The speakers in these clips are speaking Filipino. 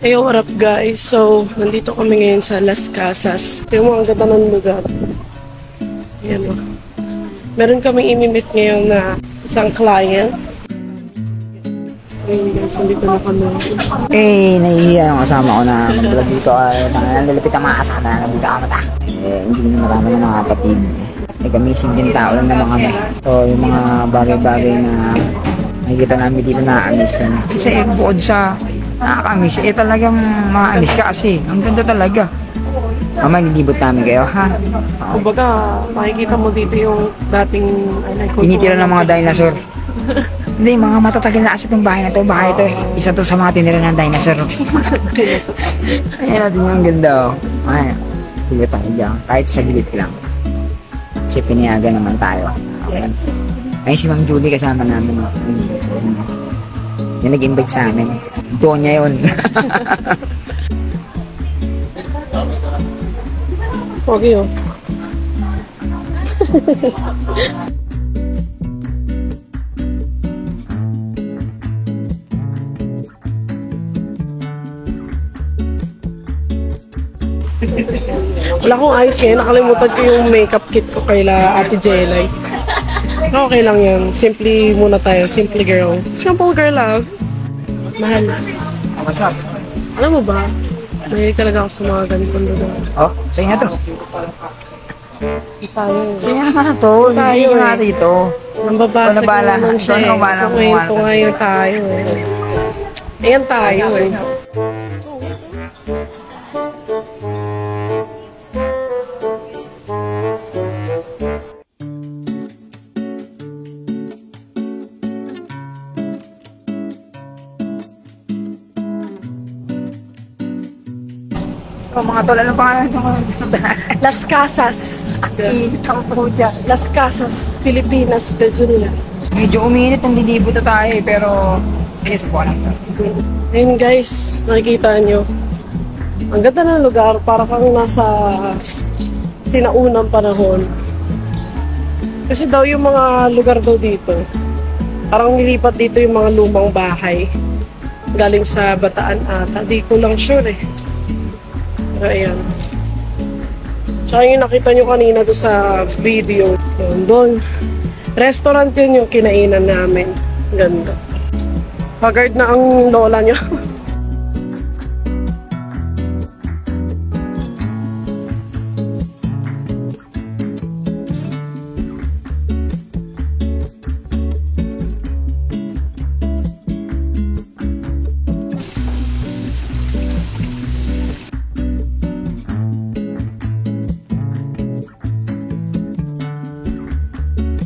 Hey, what up guys? So, nandito kami ngayon sa Las Casas. Ito yung mga ganda ng lugar. Ayan o. Meron kaming imimit ngayon na isang client. So, yun guys, nandito na kami. Nahihiya yung kasama ko na mag-vlog dito. Nandalapit ang mga kasama na nandito kami ta. Hindi na marami ng mga kapatid. Nag-amazing din tao lang naman kami. So, yung mga bagay-bagay na nakikita namin dito na-amiss yan. Kasi bukod sa nakaka-amiss, talagang ma-amiss ka kasi. Ang ganda talaga. Maglilibot namin kayo, ha? Kumbaga, makikita mo dito yung dating... Tinitira ng mga dinosaur. Hindi, mga matatagal na kasi itong bahay na ito. Bahay ito, isa to sa mga tinira ng dinosaur. Ayan natin yung ganda, oh. Ay, hindi tayo dyan. Kahit saglit lang. Kasi pinayagan naman tayo. Okay. Ay, si Ma'am Julie kasama namin. Yung nag-invite sa amin. Doon niya yun. Okay, oh. Wala akong ayos ngayon. Nakalimutan ko yung makeup kit ko kaila Ate Jelay. Okay lang yan. Simply muna tayo. Simple girl. Simple girl love. Mahal. What's up? Alam mo ba? Mahilig talaga ako sa mga ganitong lugar. Oh, sa'yo na to. Tayo. Sa'yo naman na to. Hindi nga sa ito. Nambabasag naman siya eh. Ito ngayon tayo eh. Ayan tayo eh. Oh, mga tol, ano pangalan ito? Las Casas. Init ang po dyan. Las Casas, Pilipinas, de Julia. Medyo uminit ang dilibot na tayo eh, pero sige, subukan lang. Ayun guys, nakikita nyo. Ang ganda ng lugar, para kang nasa sinaunang panahon. Kasi daw yung mga lugar daw dito, parang nilipat dito yung mga lumang bahay. Galing sa Bataan ata. Di ko lang sure eh. Ayan. Tsaka yung nakita nyo kanina doon sa video. Yun, doon. Restaurant yun yung kinainan namin. Ganda. Haggard na ang lola nyo.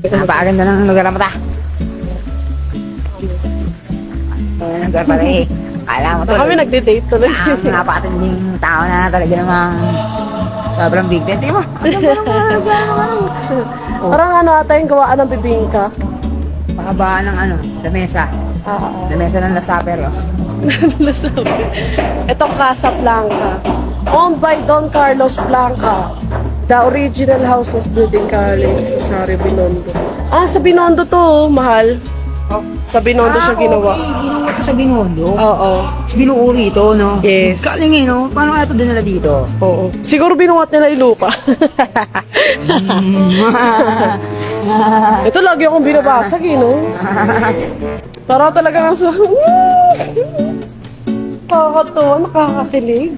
Napakaganda ng lugar mo ta. Ayan ang lugar pala eh. Kala mo to. Kami nagde-date tuloy. Sa napakatinding tao na talaga namang sobrang big date. Tingnan mo. Parang ano ata yung gawaan ng bibingka. Pakabaan ng ano, lamesa. Lamesa ng Lasaper. Ito Casa Blanca. Owned by Don Carlos Blanca. The original house was built in Cali, Rosario, Binondo. Ah, sa Binondo to, mahal. Oh. Sa Binondo siya ginawa. Okay. Ginawa ito sa Binondo? Oo. Sa Binuuri ito, no? Yes. Galing eh, no? Paano kaya ito dinala dito? Oo. Siguro binuhat nila yung lupa. Ito lagi akong binabasag eh, no? Para talaga sa... Nakakatawa, nakakakilig.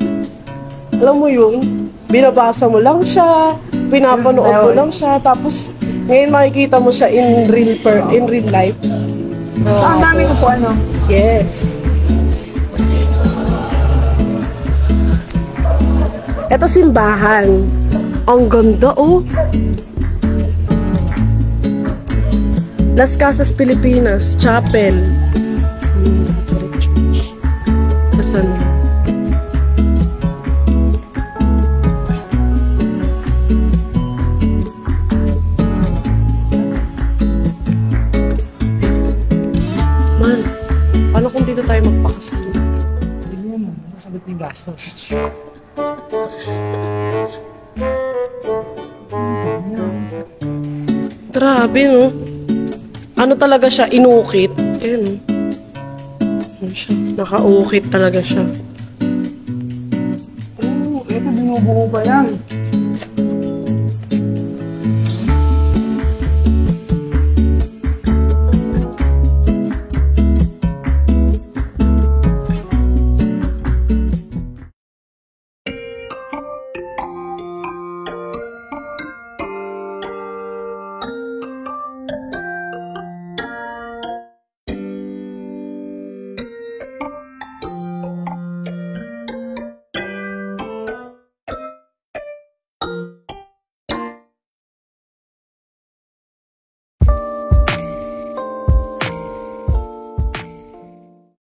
Alam mo yun? Binabasa mo lang siya, pinapanood mo lang siya, tapos ngayon makikita mo siya in real life. So, ang dami ko po ano? Yes. Ito simbahan. Ang ganda oh. Las Casas Pilipinas, Chapel. Sa San Paano kung dito tayo magpakasal? Hindi mo, masasagot mo yung gastos. Grabe, no? Ano talaga siya? Inukit. Ayan, no? Ano siya? Nakaukit talaga siya. buo-buo ba yan?